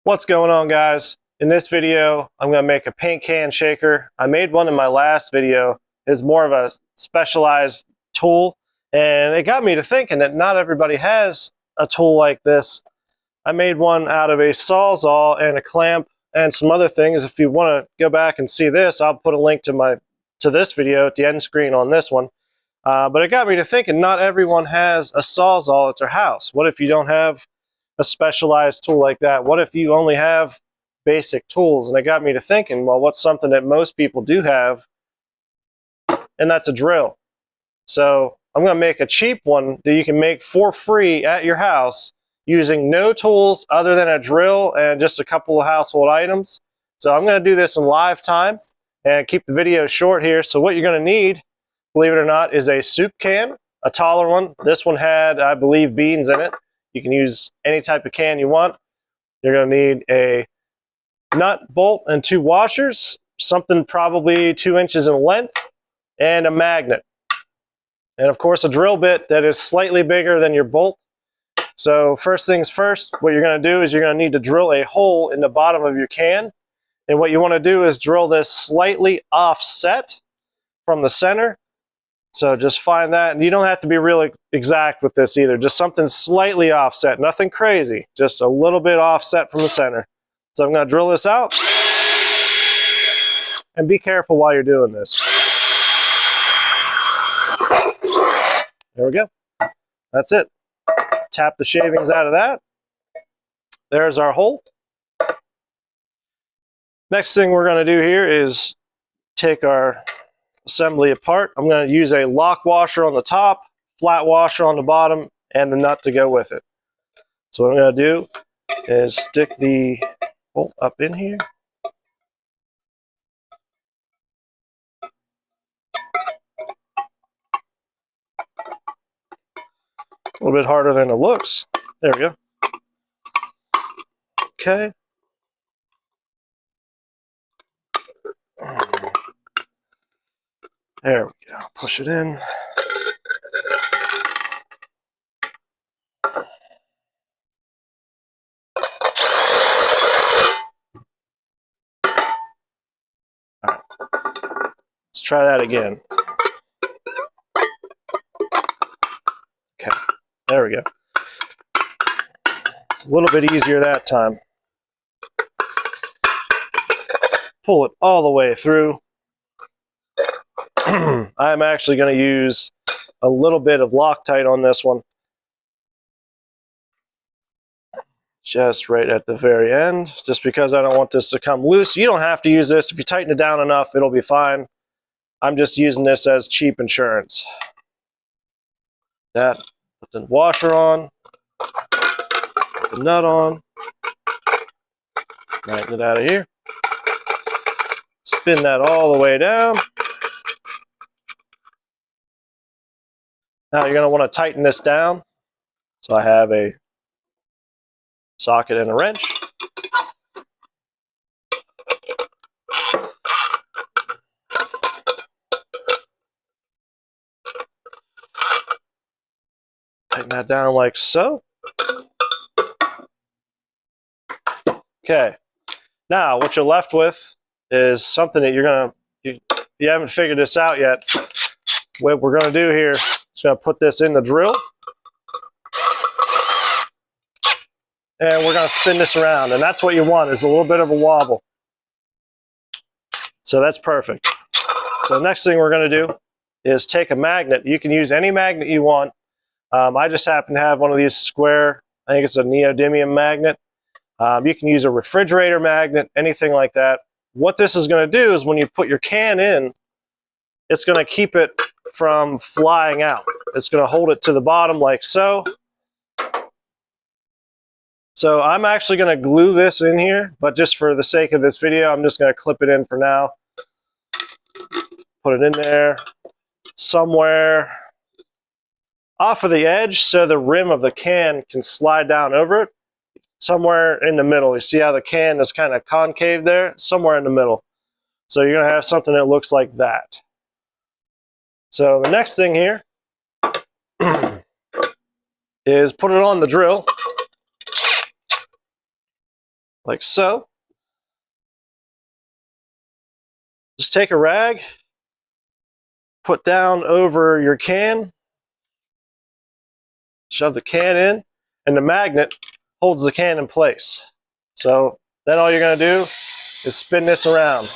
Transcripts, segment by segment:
What's going on, guys? In this video, I'm going to make a paint can shaker. I made one in my last video. It's more of a specialized tool, and it got me to thinking that not everybody has a tool like this. I made one out of a Sawzall and a clamp and some other things. If you want to go back and see this, I'll put a link to this video at the end screen on this one. But it got me to thinking not everyone has a Sawzall at their house. What if you don't have a specialized tool like that? What if you only have basic tools? And it got me to thinking, well, what's something that most people do have? And that's a drill. So I'm going to make a cheap one that you can make for free at your house using no tools other than a drill and just a couple of household items. So I'm going to do this in live time and keep the video short here. So what you're going to need, believe it or not, is a soup can, a taller one. This one had, I believe, beans in it. You can use any type of can you want. You're going to need a nut, bolt, and 2 washers, something probably 2 inches in length, and a magnet. And of course, a drill bit that is slightly bigger than your bolt. So first things first, what you're going to do is you're going to need to drill a hole in the bottom of your can. And what you want to do is drill this slightly offset from the center. So just find that, and you don't have to be really exact with this either. Just something slightly offset, nothing crazy, just a little bit offset from the center. So I'm going to drill this out, and be careful while you're doing this. There we go. That's it. Tap the shavings out of that. There's our hole. Next thing we're going to do here is take our assembly apart. I'm going to use a lock washer on the top, flat washer on the bottom, and the nut to go with it. So what I'm going to do is stick the bolt up in here. A little bit harder than it looks. There we go. Okay. There we go. Push it in. All right. Let's try that again. Okay. There we go. It's a little bit easier that time. Pull it all the way through. I'm actually going to use a little bit of Loctite on this one. Just right at the very end, just because I don't want this to come loose. You don't have to use this. If you tighten it down enough, it'll be fine. I'm just using this as cheap insurance. That, put the washer on, put the nut on, tighten it out of here. Spin that all the way down. Now you're going to want to tighten this down. So I have a socket and a wrench. Tighten that down like so. Okay. Now what you're left with is something that you're going to, if you haven't figured this out yet, what we're going to do here is going to put this in the drill. And we're going to spin this around. And that's what you want, is a little bit of a wobble. So that's perfect. So the next thing we're going to do is take a magnet. You can use any magnet you want. I just happen to have one of these square, I think it's a neodymium magnet. You can use a refrigerator magnet, anything like that. What this is going to do is when you put your can in, it's going to keep it from flying out. It's going to hold it to the bottom like so. So I'm actually going to glue this in here, but just for the sake of this video, I'm just going to clip it in for now. Put it in there somewhere off of the edge so the rim of the can can slide down over it. Somewhere in the middle. You see how the can is kind of concave there? Somewhere in the middle. So you're going to have something that looks like that. So the next thing here is put it on the drill. like so. Just take a rag, put down over your can, shove the can in, and the magnet holds the can in place. So then all you're going to do is spin this around.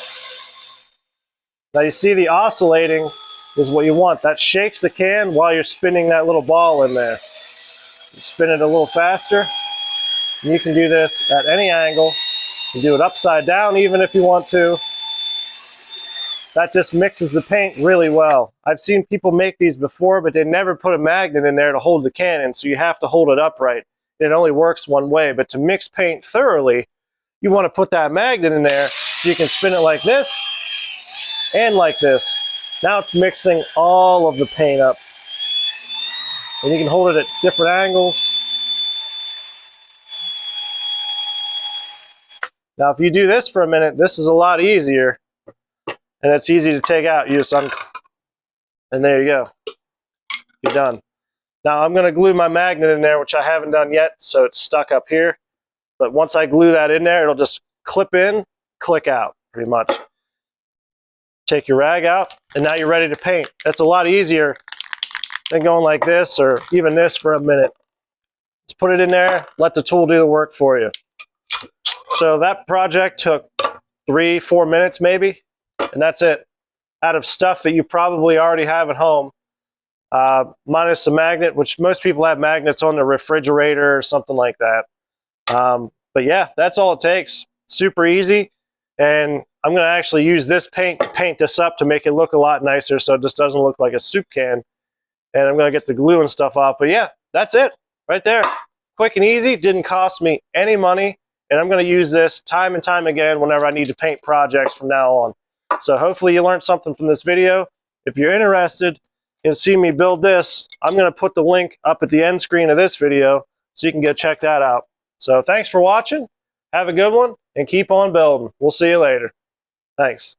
Now you see the oscillating is what you want. That shakes the can while you're spinning that little ball in there. You spin it a little faster. And you can do this at any angle. You can do it upside down even if you want to. That just mixes the paint really well. I've seen people make these before, but they never put a magnet in there to hold the can in, so you have to hold it upright. It only works one way, but to mix paint thoroughly, you want to put that magnet in there so you can spin it like this and like this. Now it's mixing all of the paint up. And you can hold it at different angles. Now if you do this for a minute, this is a lot easier. And it's easy to take out. You just and there you go. You're done. Now I'm going to glue my magnet in there, which I haven't done yet, so it's stuck up here. But once I glue that in there, it'll just clip in, click out, pretty much. Take your rag out, and now you're ready to paint. That's a lot easier than going like this or even this for a minute. Just put it in there, let the tool do the work for you. So that project took 3-4 minutes maybe. And that's it, out of stuff that you probably already have at home, minus the magnet, which most people have magnets on the refrigerator or something like that. But yeah, that's all it takes. Super easy. And I'm going to actually use this paint to paint this up to make it look a lot nicer so it just doesn't look like a soup can. And I'm going to get the glue and stuff off. But yeah, that's it right there. Quick and easy, didn't cost me any money. And I'm going to use this time and time again whenever I need to paint projects from now on. So hopefully you learned something from this video. If you're interested in seeing me build this, I'm going to put the link up at the end screen of this video so you can go check that out. So thanks for watching. Have a good one and keep on building. We'll see you later. Thanks.